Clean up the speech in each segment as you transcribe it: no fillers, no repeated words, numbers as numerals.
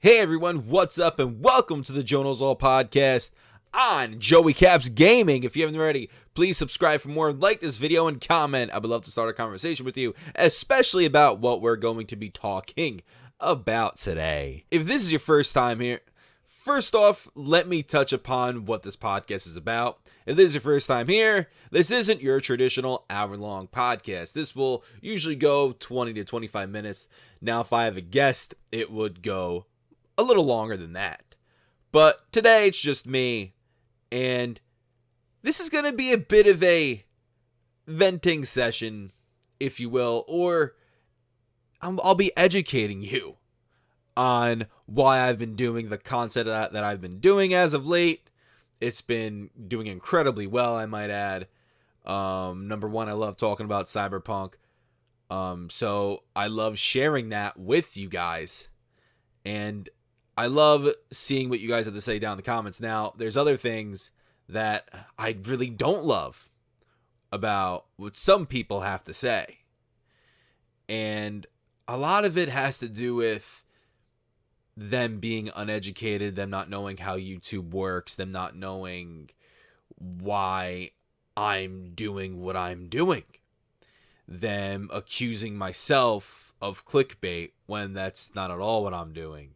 Hey everyone, what's up and welcome to the Joe Knows All podcast on Joey Caps Gaming. If you haven't already, please subscribe for more, like this video, and comment. I would love to start a conversation with you, especially about what we're going to be talking about today. If this is your first time here, first off, let me touch upon what this podcast is about. If this is your first time here, this isn't your traditional hour-long podcast. This will usually go 20 to 25 minutes. Now, if I have a guest, it would go a little longer than that. But today, it's just me. And this is going to be a bit of a venting session, if you will. Or I'll be educating you on why I've been doing the content that I've been doing as of late. It's been doing incredibly well, I might add. Number one, I love talking about Cyberpunk. So I love sharing that with you guys. And I love seeing what you guys have to say down in the comments. Now, there's other things that I really don't love about what some people have to say. And a lot of it has to do with them being uneducated, them not knowing how YouTube works, them not knowing why I'm doing what I'm doing, them accusing myself of clickbait when that's not at all what I'm doing.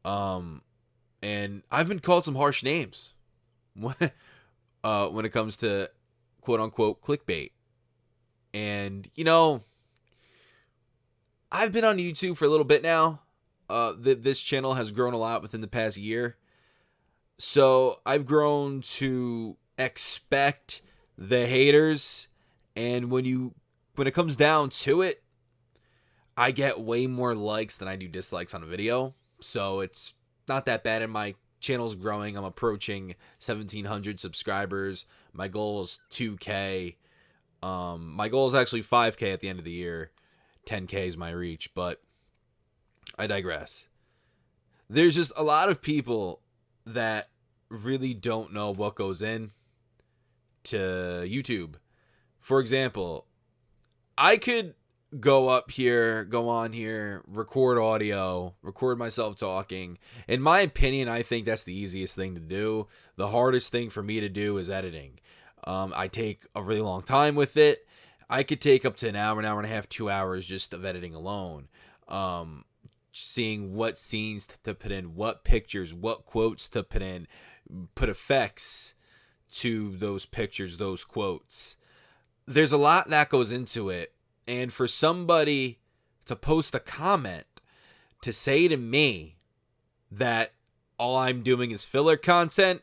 And I've been called some harsh names when it comes to quote unquote clickbait. And, you know, I've been on YouTube for a little bit now. This channel has grown a lot within the past year. So I've grown to expect the haters. And when it comes down to it, I get way more likes than I do dislikes on a video. So it's not that bad, and my channel's growing. I'm approaching 1,700 subscribers. My goal is 2K. My goal is actually 5K at the end of the year. 10K is my reach, but I digress. There's just a lot of people that really don't know what goes in to YouTube. For example, I could go on here, record audio, record myself talking. In my opinion, I think that's the easiest thing to do. The hardest thing for me to do is editing. I take a really long time with it. I could take up to an hour and a half, 2 hours just of editing alone. Seeing what scenes to put in, what pictures, what quotes to put in, put effects to those pictures, those quotes. There's a lot that goes into it. And for somebody to post a comment to say to me that all I'm doing is filler content,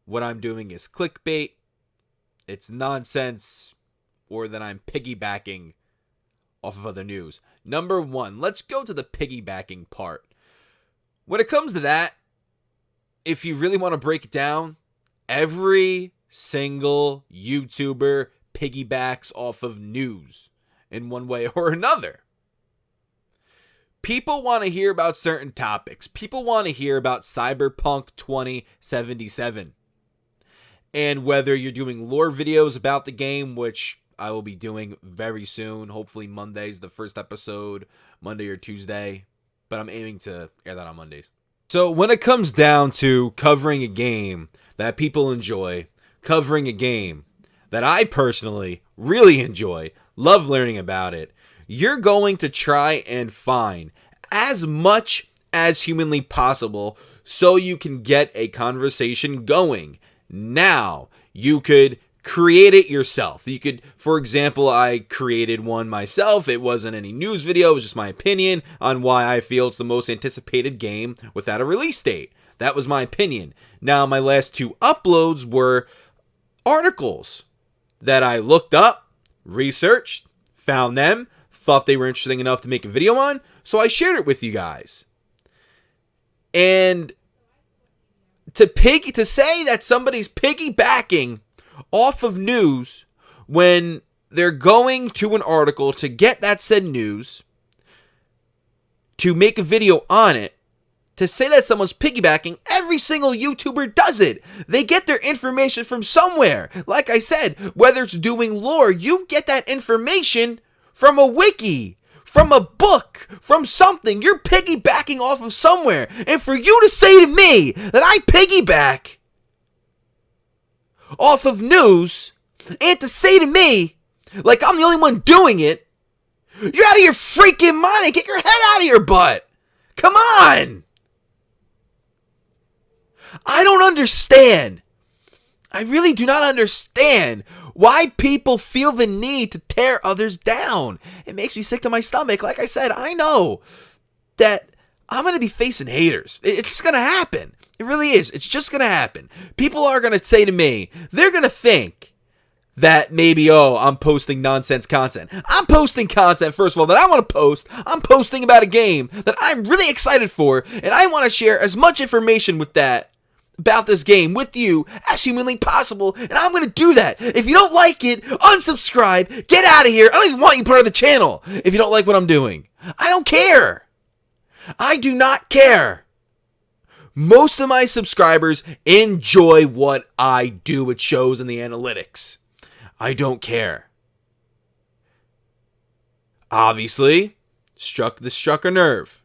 what I'm doing is clickbait, it's nonsense, or that I'm piggybacking off of other news. Number one, let's go to the piggybacking part. When it comes to that, if you really want to break it down, every single YouTuber piggybacks off of news in one way or another. People want to hear about certain topics. People want to hear about Cyberpunk 2077. And whether you're doing lore videos about the game, which I will be doing very soon, hopefully Monday's the first episode, Monday or Tuesday, but I'm aiming to air that on Mondays. So when it comes down to covering a game that people enjoy, covering a game that I personally really enjoy, love learning about it, you're going to try and find as much as humanly possible so you can get a conversation going. Now, you could create it yourself. You could, for example, I created one myself. It wasn't any news video. It was just my opinion on why I feel it's the most anticipated game without a release date. That was my opinion. Now, my last two uploads were articles that I looked up, researched, found them, thought they were interesting enough to make a video on, so I shared it with you guys. And to say that somebody's piggybacking off of news when they're going to an article to get that said news, to make a video on it, to say that someone's piggybacking, every single YouTuber does it. They get their information from somewhere. Like I said, whether it's doing lore, you get that information from a wiki, from a book, from something. You're piggybacking off of somewhere. And for you to say to me that I piggyback off of news, and to say to me, like I'm the only one doing it, you're out of your freaking mind. Get your head out of your butt. Come on. I don't understand. I really do not understand why people feel the need to tear others down. It makes me sick to my stomach. Like I said, I know that I'm going to be facing haters. It's going to happen. It really is. It's just going to happen. People are going to say to me, they're going to think that maybe, I'm posting nonsense content. I'm posting content, first of all, that I want to post. I'm posting about a game that I'm really excited for, and I want to share as much information about this game with you as humanly possible, and I'm going to do that. If you don't like it, unsubscribe, get out of here. I don't even want you part of the channel if you don't like what I'm doing. I don't care. I do not care. Most of my subscribers enjoy what I do. It shows in the analytics. I don't care. Obviously, struck a nerve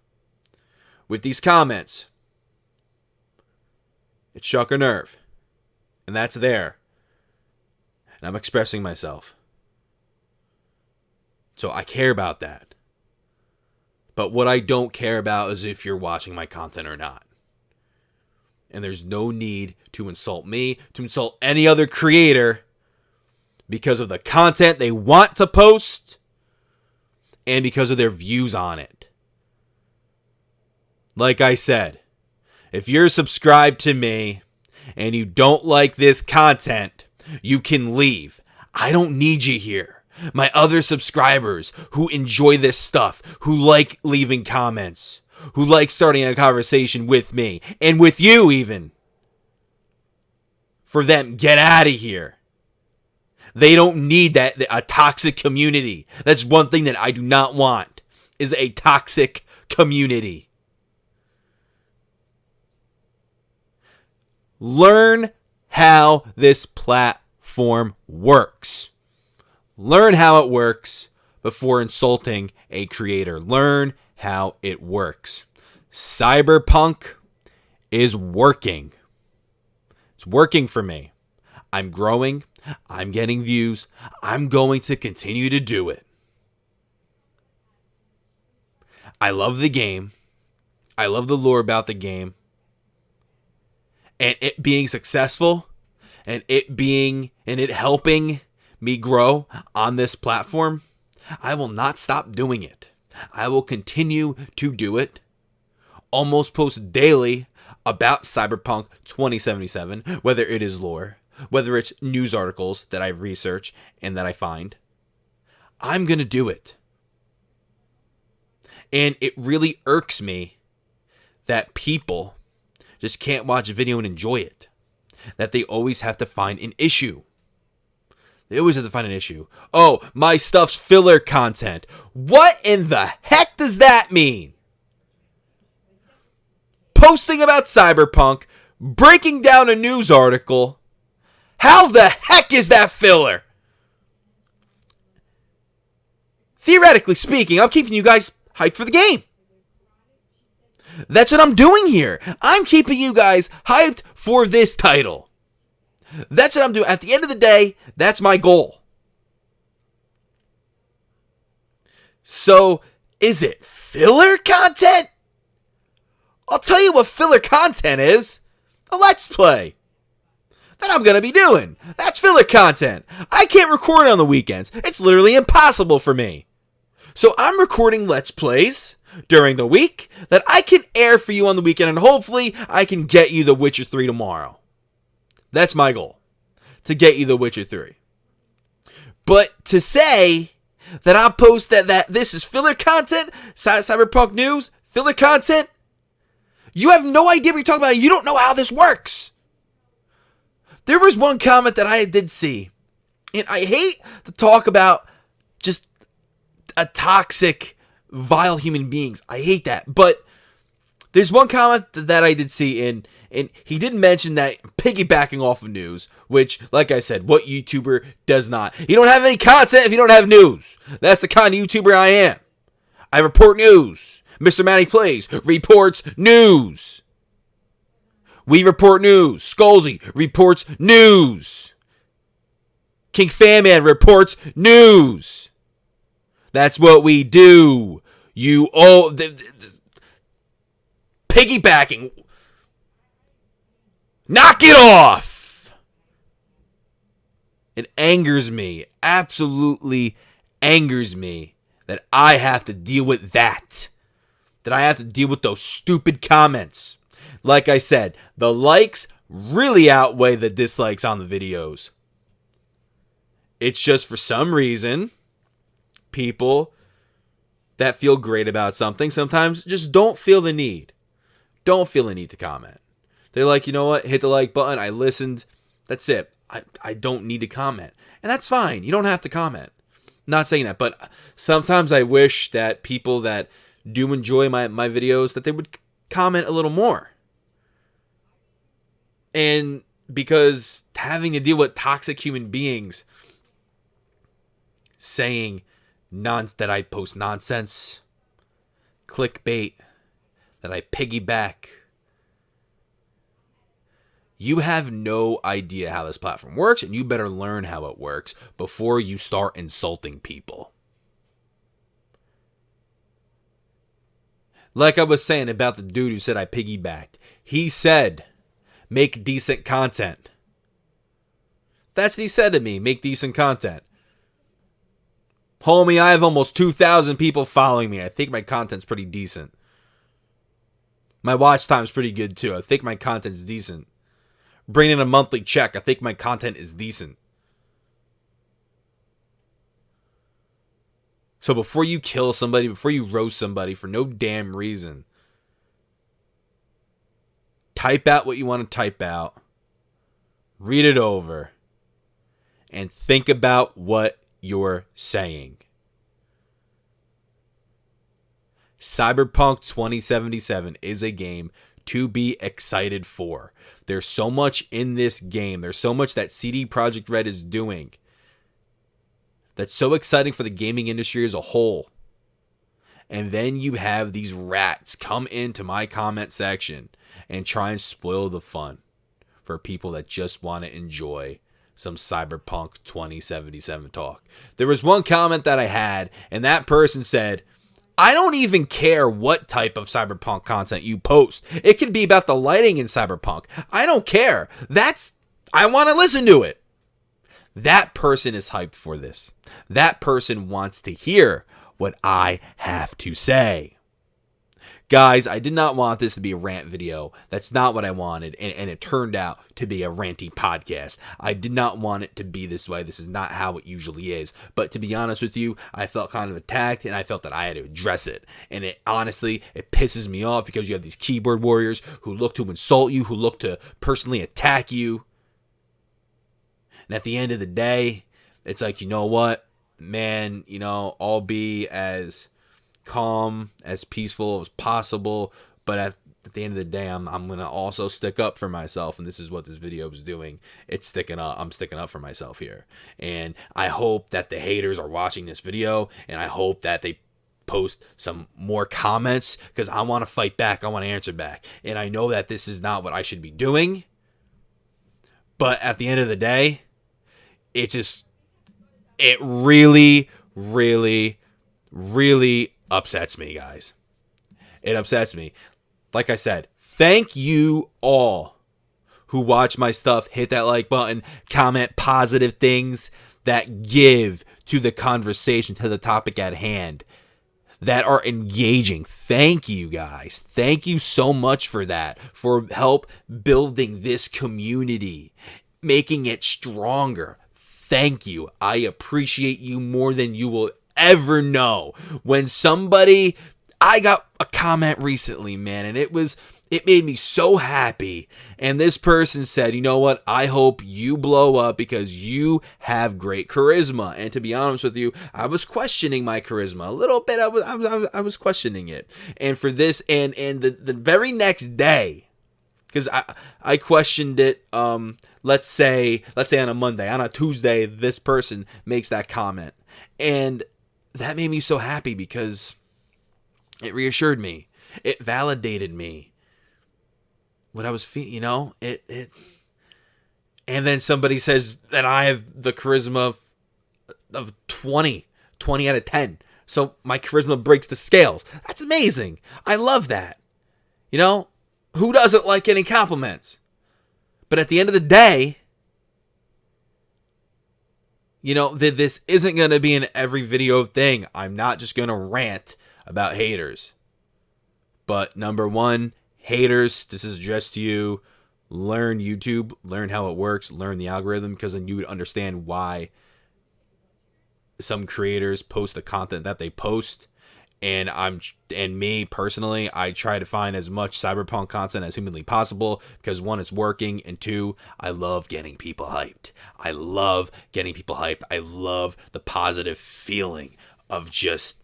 with these comments. It struck a nerve. And that's there. And I'm expressing myself. So I care about that. But what I don't care about is if you're watching my content or not. And there's no need to insult me, to insult any other creator because of the content they want to post and because of their views on it. Like I said, if you're subscribed to me and you don't like this content, you can leave. I don't need you here. My other subscribers who enjoy this stuff, who like leaving comments, who like starting a conversation with me and with you even, for them, get out of here. They don't need a toxic community. That's one thing that I do not want, is a toxic community. Learn how this platform works. Learn how it works before insulting a creator. Learn how it works. CYBERPUNK is working. It's working for me. I'm growing. I'm getting views. I'm going to continue to do it. I love the game. I love the lore about the game. And it being successful and it helping me grow on this platform, I will not stop doing it. I will continue to do it. Almost post daily about Cyberpunk 2077, whether it is lore, whether it's news articles that I research and that I find. I'm going to do it. And it really irks me that people just can't watch a video and enjoy it. That they always have to find an issue. They always have to find an issue. Oh, my stuff's filler content. What in the heck does that mean? Posting about Cyberpunk, breaking down a news article. How the heck is that filler? Theoretically speaking, I'm keeping you guys hyped for the game. That's what I'm doing here. I'm keeping you guys hyped for this title. That's what I'm doing. At the end of the day, that's my goal. So, is it filler content? I'll tell you what filler content is. A Let's Play that I'm going to be doing. That's filler content. I can't record on the weekends. It's literally impossible for me. So I'm recording Let's Plays during the week that I can air for you on the weekend, and hopefully I can get you The Witcher 3 tomorrow. That's my goal, to get you The Witcher 3. But to say that I'll post that this is filler content, Cyberpunk news, filler content, you have no idea what you're talking about. You don't know how this works. There was one comment that I did see, and I hate to talk about just a toxic, vile human beings. I hate that. But there's one comment that I did see, and he did mention that piggybacking off of news, which, like I said, what YouTuber does not? You don't have any content if you don't have news. That's the kind of YouTuber I am. I report news. Mr. Manny Plays reports news. We report news. Skullsy reports news. King Fanman reports news. That's what we do. You all piggybacking. Knock it off. It angers me. Absolutely angers me that I have to deal with that. That I have to deal with those stupid comments. Like I said, the likes really outweigh the dislikes on the videos. It's just for some reason, people that feel great about something sometimes just don't feel the need. Don't feel the need to comment. They're like, you know what? Hit the like button. I listened. That's it. I don't need to comment. And that's fine. You don't have to comment. Not saying that. But sometimes I wish that people that do enjoy my videos, that they would comment a little more. And because having to deal with toxic human beings saying that I post nonsense, clickbait, that I piggyback. You have no idea how this platform works, and you better learn how it works before you start insulting people. Like I was saying about the dude who said I piggybacked. He said, make decent content. That's what he said to me, make decent content. Homie, I have almost 2,000 people following me. I think my content's pretty decent. My watch time's pretty good too. I think my content's decent. Bring in a monthly check. I think my content is decent. So before you kill somebody, before you roast somebody for no damn reason, type out what you want to type out. Read it over. And think about what you're saying. Cyberpunk 2077 is a game to be excited for. There's so much in this game. There's so much that CD Projekt Red is doing that's so exciting for the gaming industry as a whole. And then you have these rats come into my comment section and try and spoil the fun for people that just want to enjoy some Cyberpunk 2077 talk. There was one comment that I had, and that person said, I don't even care what type of Cyberpunk content you post. It could be about the lighting in Cyberpunk. I don't care. I want to listen to it. That person is hyped for this. That person wants to hear what I have to say. Guys, I did not want this to be a rant video. That's not what I wanted, and it turned out to be a ranty podcast. I did not want it to be this way. This is not how it usually is. But to be honest with you, I felt kind of attacked, and I felt that I had to address it. And it honestly pisses me off because you have these keyboard warriors who look to insult you, who look to personally attack you. And at the end of the day, it's like, you know what, man, I'll be as calm, as peaceful as possible, but at the end of the day, I'm gonna also stick up for myself, and this is what this video is doing. It's sticking up. I'm sticking up for myself here, and I hope that the haters are watching this video, and I hope that they post some more comments, because I want to fight back. I want to answer back, and I know that this is not what I should be doing, but at the end of the day, it really, really, really upsets me, guys. It upsets me. Like I said, thank you all who watch my stuff. Hit that like button, comment positive things that give to the conversation, to the topic at hand, that are engaging. Thank you, guys. Thank you so much for that, for help building this community, making it stronger. Thank you. I appreciate you more than you will ever know. When I got a comment recently, man, and it made me so happy. And this person said, you know what? I hope you blow up because you have great charisma. And to be honest with you, I was questioning my charisma a little bit. I was questioning it. And for this, and the very next day, because I questioned it, let's say on a Monday, on a Tuesday, this person makes that comment. And that made me so happy because It reassured me. It validated me. What I was feeling, and then somebody says that I have the charisma of 20 out of 10. So my charisma breaks the scales. That's amazing. I love that. Who doesn't like getting compliments? But at the end of the day, this isn't going to be an every video thing. I'm not just going to rant about haters. But number one, haters, this is just you. Learn YouTube, learn how it works, learn the algorithm, because then you would understand why some creators post the content that they post. And me personally, I try to find as much cyberpunk content as humanly possible, because one, it's working, and two, I love getting people hyped. I love the positive feeling of just,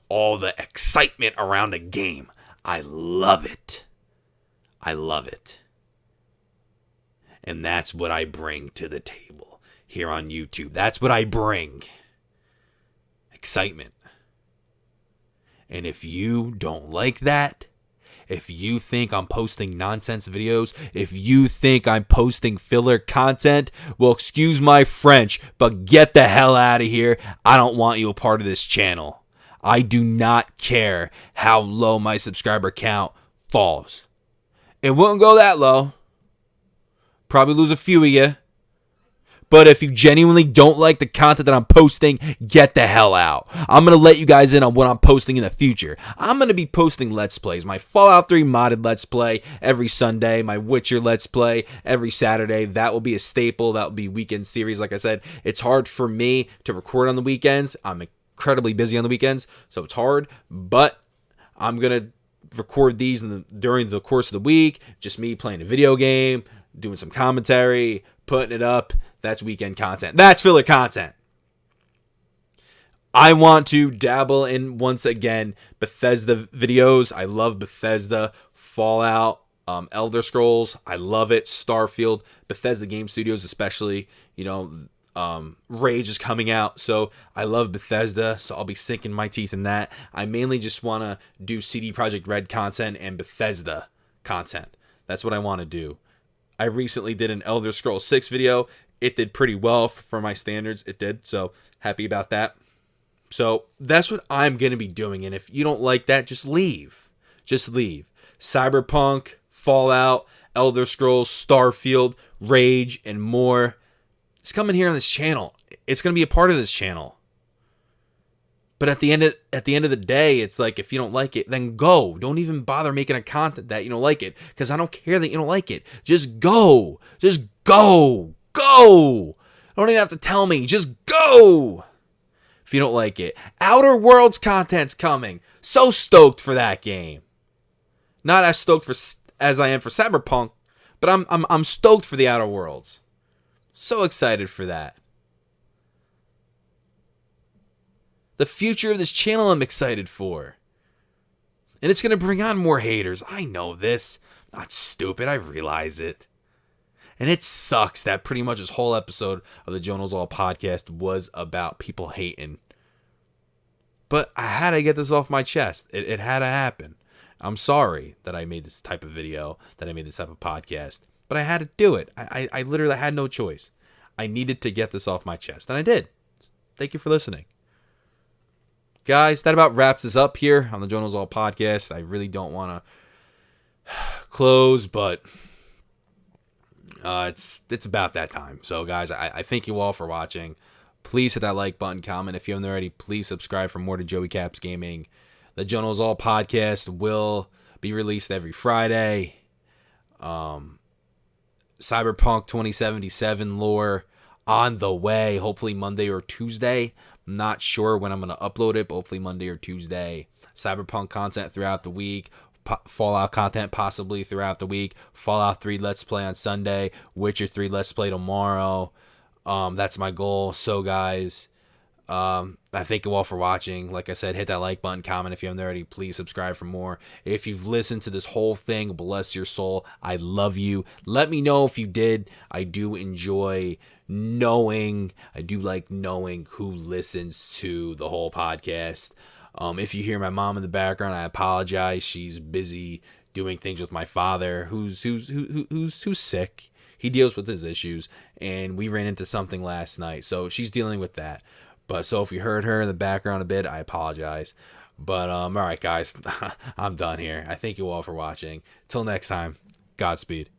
all the excitement around a game. I love it. And that's what I bring to the table here on YouTube. That's what I bring. Excitement. And if you don't like that, if you think I'm posting nonsense videos, if you think I'm posting filler content, well, excuse my French, but get the hell out of here. I don't want you a part of this channel. I do not care how low my subscriber count falls. It won't go that low. Probably lose a few of you. But if you genuinely don't like the content that I'm posting, get the hell out. I'm going to let you guys in on what I'm posting in the future. I'm going to be posting Let's Plays. My Fallout 3 modded Let's Play every Sunday. My Witcher Let's Play every Saturday. That will be a staple. That will be weekend series. Like I said, it's hard for me to record on the weekends. I'm incredibly busy on the weekends, so it's hard. But I'm going to record these during the course of the week. Just me playing a video game, doing some commentary, putting it up. That's weekend content. That's filler content. I want to dabble in, once again, Bethesda videos. I love Bethesda, Fallout, Elder Scrolls. I love it. Starfield, Bethesda Game Studios especially. Rage is coming out, so I love Bethesda, so I'll be sinking my teeth in that. I mainly just want to do CD Projekt Red content and Bethesda content. That's what I want to do. I recently did an Elder Scrolls 6 video. It did pretty well for my standards. It did, so happy about that. So that's what I'm going to be doing, and if you don't like that, just leave. Just leave. Cyberpunk, Fallout, Elder Scrolls, Starfield, Rage, and more. It's coming here on this channel. It's going to be a part of this channel. But at the end of the day, it's like, if you don't like it, then go. Don't even bother making a content that you don't like it, because I don't care that you don't like it. Just go. Just go. Go. Don't even have to tell me. Just go. If you don't like it. Outer Worlds content's coming. So stoked for that game. Not as stoked as I am for Cyberpunk, but I'm stoked for the Outer Worlds. So excited for that. The future of this channel I'm excited for. And it's going to bring on more haters. I know this. I'm not stupid. I realize it. And it sucks that pretty much this whole episode of the Joe Knows All podcast was about people hating. But I had to get this off my chest. It had to happen. I'm sorry that I made this type of video, that I made this type of podcast. But I had to do it. I literally had no choice. I needed to get this off my chest. And I did. Thank you for listening. Guys, that about wraps this up here on the Joe Knows All podcast. I really don't want to close, but it's about that time. So, guys, I thank you all for watching. Please hit that like button, comment if you haven't already. Please subscribe for more to Joey Caps Gaming. The Joe Knows All podcast will be released every Friday. Cyberpunk 2077 lore on the way. Hopefully Monday or Tuesday. I'm not sure when I'm going to upload it, but hopefully Monday or Tuesday. Cyberpunk content throughout the week. Fallout content possibly throughout the week. Fallout 3 Let's Play on Sunday. Witcher 3 Let's Play tomorrow. That's my goal. So, guys, I thank you all for watching. Like I said, hit that like button, comment if you haven't already. Please subscribe for more. If you've listened to this whole thing, bless your soul. I love you. Let me know if you did. I do enjoy knowing. I do like knowing who listens to the whole podcast. If you hear my mom in the background, I apologize. She's busy doing things with my father, who's sick. He deals with his issues, and we ran into something last night, so she's dealing with that. But so if you heard her in the background a bit, I apologize. But all right, guys, I'm done here. I thank you all for watching. Till next time, Godspeed.